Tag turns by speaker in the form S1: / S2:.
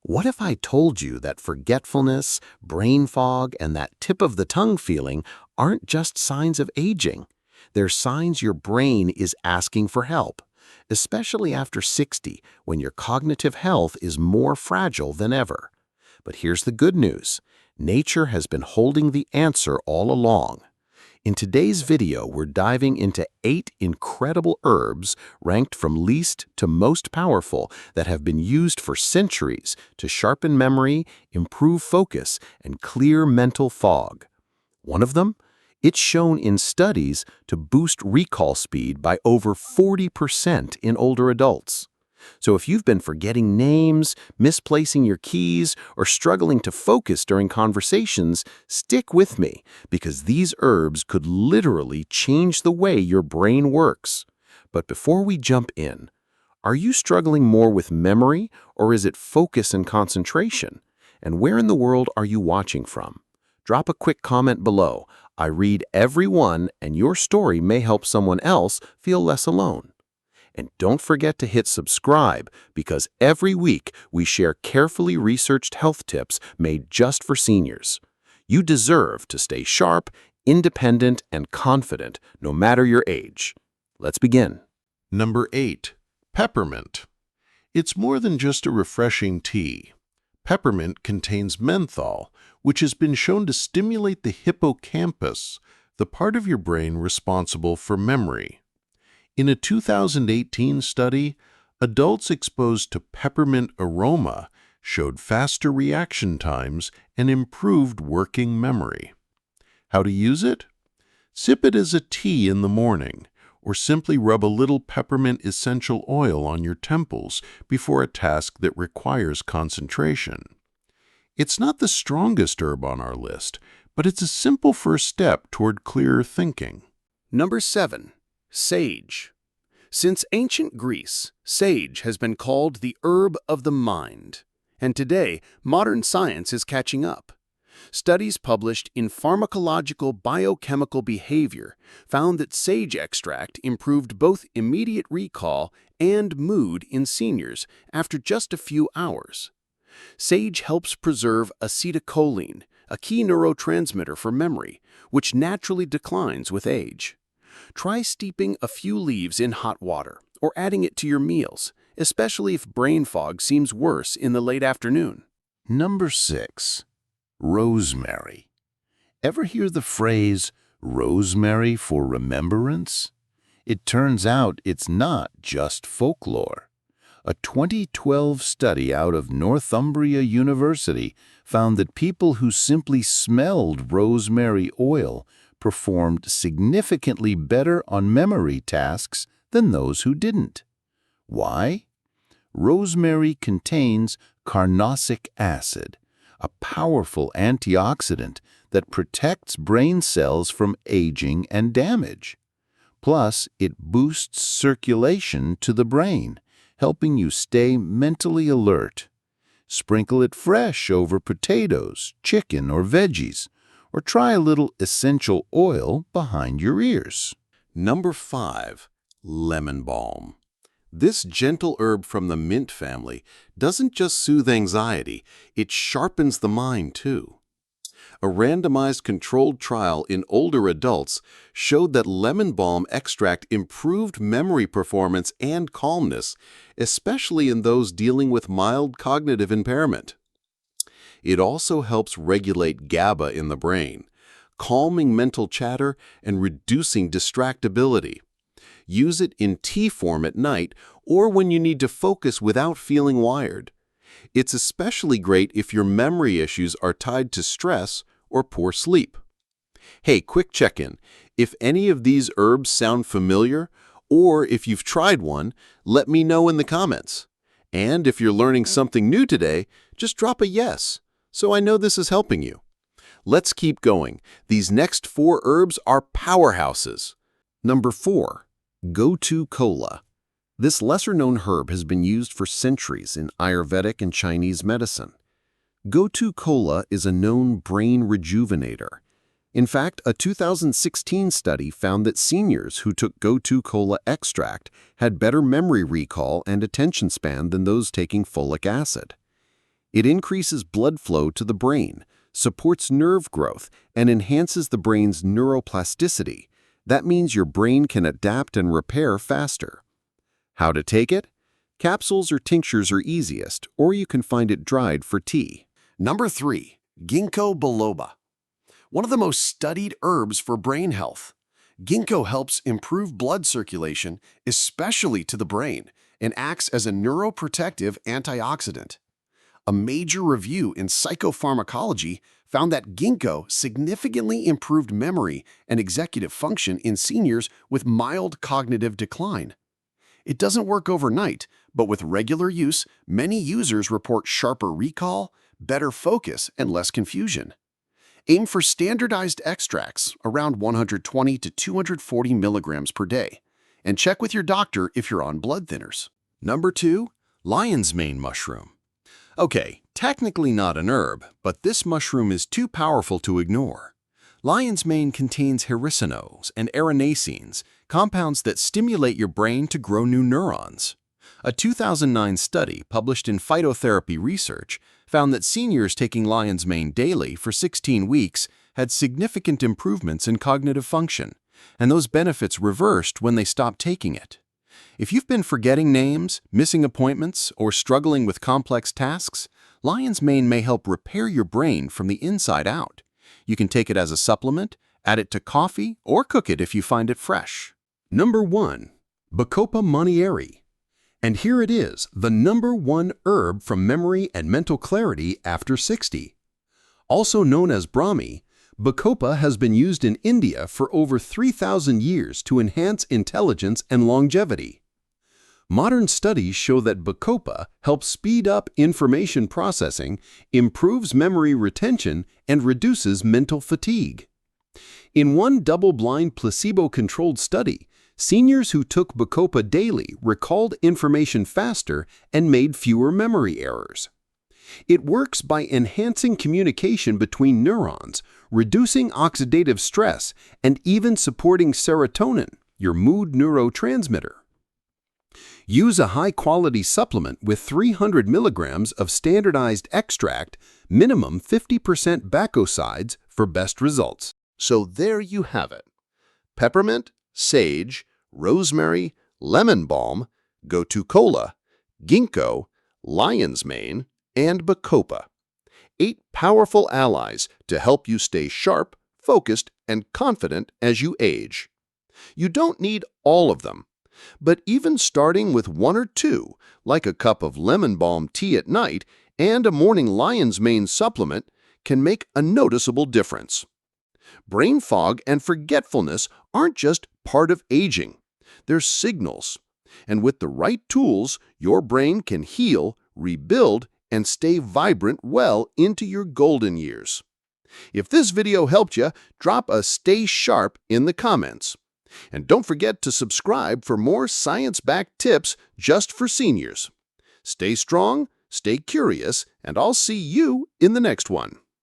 S1: What if I told you that forgetfulness, brain fog, and that tip of the tongue feeling aren't just signs of aging? They're signs your brain is asking for help, especially after 60, when your cognitive health is more fragile than ever. But here's the good news. Nature has been holding the answer all along. In today's video, we're diving into 8 incredible herbs ranked from least to most powerful that have been used for centuries to sharpen memory, improve focus, and clear mental fog. One of them? It's shown in studies to boost recall speed by over 40% in older adults. So if you've been forgetting names, misplacing your keys, or struggling to focus during conversations, stick with me, because these herbs could literally change the way your brain works. But before we jump in, are you struggling more with memory, or is it focus and concentration? And where in the world are you watching from? Drop a quick comment below. I read every one, and your story may help someone else feel less alone. And don't forget to hit subscribe, because every week we share carefully researched health tips made just for seniors. You deserve to stay sharp, independent, and confident no matter your age. Let's begin.
S2: Number 8. Peppermint. It's more than just a refreshing tea. Peppermint contains menthol, which has been shown to stimulate the hippocampus, the part of your brain responsible for memory. In a 2018 study, adults exposed to peppermint aroma showed faster reaction times and improved working memory. How to use it? Sip it as a tea in the morning, or simply rub a little peppermint essential oil on your temples before a task that requires concentration. It's not the strongest herb on our list, but it's a simple first step toward clearer thinking.
S3: Number 7. Sage. Since ancient Greece, sage has been called the herb of the mind. And today, modern science is catching up. Studies published in Pharmacological Biochemical Behavior found that sage extract improved both immediate recall and mood in seniors after just a few hours. Sage helps preserve acetylcholine, a key neurotransmitter for memory, which naturally declines with age. Try steeping a few leaves in hot water or adding it to your meals, especially if brain fog seems worse in the late afternoon.
S4: Number 6. Rosemary. Ever hear the phrase, rosemary for remembrance? It turns out it's not just folklore. A 2012 study out of Northumbria University found that people who simply smelled rosemary oil performed significantly better on memory tasks than those who didn't. Why? Rosemary contains carnosic acid, a powerful antioxidant that protects brain cells from aging and damage. Plus, it boosts circulation to the brain, helping you stay mentally alert. Sprinkle it fresh over potatoes, chicken, or veggies, or try a little essential oil behind your ears.
S3: Number 5. Lemon balm. This gentle herb from the mint family doesn't just soothe anxiety, it sharpens the mind too. A randomized controlled trial in older adults showed that lemon balm extract improved memory performance and calmness, especially in those dealing with mild cognitive impairment. It also helps regulate GABA in the brain, calming mental chatter and reducing distractibility. Use it in tea form at night or when you need to focus without feeling wired. It's especially great if your memory issues are tied to stress or poor sleep. Hey, quick check-in. If any of these herbs sound familiar, or if you've tried one, let me know in the comments. And if you're learning something new today, just drop a yes, so I know this is helping you. Let's keep going. These next 4 herbs are powerhouses.
S1: Number 4. Gotu Kola. This lesser-known herb has been used for centuries in Ayurvedic and Chinese medicine. Gotu Kola is a known brain rejuvenator. In fact, a 2016 study found that seniors who took Gotu Kola extract had better memory recall and attention span than those taking folic acid. It increases blood flow to the brain, supports nerve growth, and enhances the brain's neuroplasticity. That means your brain can adapt and repair faster. How to take it? Capsules or tinctures are easiest, or you can find it dried for tea.
S5: Number 3. Ginkgo biloba. One of the most studied herbs for brain health. Ginkgo helps improve blood circulation, especially to the brain, and acts as a neuroprotective antioxidant. A major review in psychopharmacology found that Ginkgo significantly improved memory and executive function in seniors with mild cognitive decline. It doesn't work overnight, but with regular use, many users report sharper recall, better focus, and less confusion. Aim for standardized extracts around 120 to 240 milligrams per day, and check with your doctor if you're on blood thinners.
S3: Number 2. Lion's mane mushroom. Okay, technically not an herb, but this mushroom is too powerful to ignore. Lion's mane contains hericenones and erinacines, compounds that stimulate your brain to grow new neurons. A 2009 study published in Phytotherapy Research found that seniors taking lion's mane daily for 16 weeks had significant improvements in cognitive function, and those benefits reversed when they stopped taking it. If you've been forgetting names, missing appointments, or struggling with complex tasks, lion's mane may help repair your brain from the inside out. You can take it as a supplement, add it to coffee, or cook it if you find it fresh.
S2: Number 1. Bacopa Monnieri. And here it is, the number 1 herb from memory and mental clarity after 60. Also known as Brahmi, Bacopa has been used in India for over 3,000 years to enhance intelligence and longevity. Modern studies show that Bacopa helps speed up information processing, improves memory retention, and reduces mental fatigue. In one double-blind placebo-controlled study, seniors who took Bacopa daily recalled information faster and made fewer memory errors. It works by enhancing communication between neurons, reducing oxidative stress, and even supporting serotonin, your mood neurotransmitter. Use a high-quality supplement with 300 milligrams of standardized extract, minimum 50% bacosides for best results.
S5: So there you have it. Peppermint, sage, rosemary, lemon balm, Gotu Kola, Ginkgo, lion's mane, and Bacopa. 8 powerful allies to help you stay sharp, focused, and confident as you age. You don't need all of them, but even starting with 1 or 2, like a cup of lemon balm tea at night and a morning lion's mane supplement, can make a noticeable difference. Brain fog and forgetfulness aren't just part of aging. They're signals. And with the right tools, your brain can heal, rebuild, and stay vibrant well into your golden years. If this video helped you, drop a "Stay Sharp" in the comments. And don't forget to subscribe for more science-backed tips just for seniors. Stay strong, stay curious, and I'll see you in the next one.